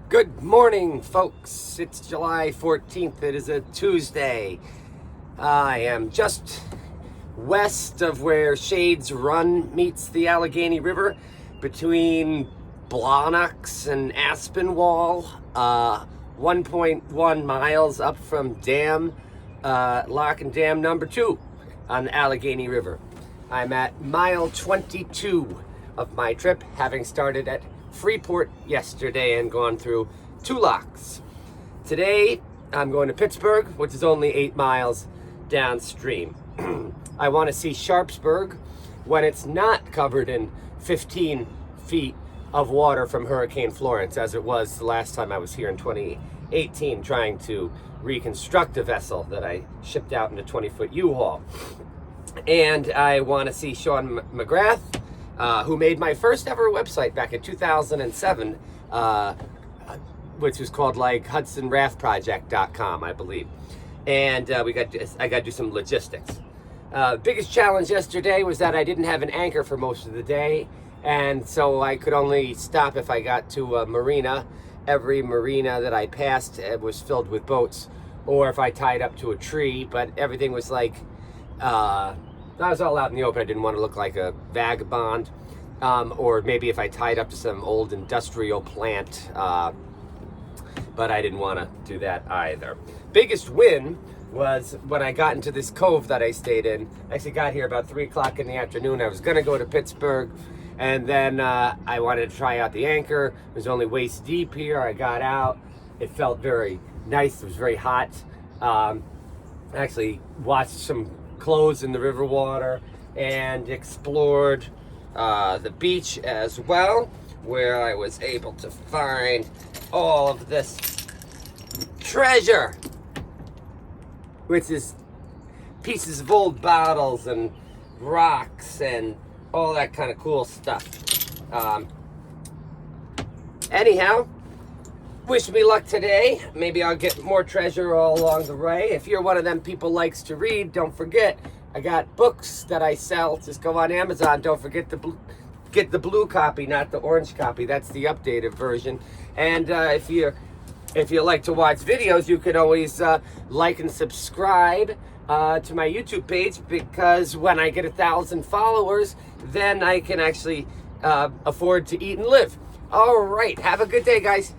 Good morning, folks. It's July 14th. It is a Tuesday. I am just west of where Shades Run meets the Allegheny River, between Blownox and Aspinwall, 1.1 miles up from lock and dam number 2 on the Allegheny River. I'm at mile 22 of my trip, having started at Freeport yesterday and gone through 2 locks. Today, I'm going to Pittsburgh, which is only 8 miles downstream. I want to see Sharpsburg when it's not covered in 15 feet of water from Hurricane Florence, as it was the last time I was here in 2018 trying to reconstruct a vessel that I shipped out in a 20-foot U-Haul. And I want to see Sean McGrath, who made my first ever website back in 2007, which was called like HudsonRaftProject.com, I believe. And I got to do some logistics. Biggest challenge yesterday was that I didn't have an anchor for most of the day, and so I could only stop if I got to a marina. Every marina that I passed was filled with boats, or if I tied up to a tree, but everything was like, I was all out in the open. I didn't want to look like a vagabond, or maybe if I tied up to some old industrial plant, but I didn't want to do that either. Biggest win was when I got into this cove that I stayed in. I actually got here about 3 o'clock in the afternoon. I was going to go to Pittsburgh, and then I wanted to try out the anchor. It was only waist deep here. I got out. It felt very nice. It was very hot. I actually washed some clothes in the river water and explored the beach as well, where I was able to find all of this treasure, which is pieces of old bottles and rocks and all that kind of cool stuff. Anyhow, wish me luck today. Maybe I'll get more treasure all along the way. If you're one of them people likes to read, don't forget, I got books that I sell. Just go on Amazon. Don't forget to get the blue copy, not the orange copy. That's the updated version. And if you like to watch videos, you can always like and subscribe to my YouTube page, because when I get 1,000 followers, then I can actually afford to eat and live. All right. Have a good day, guys.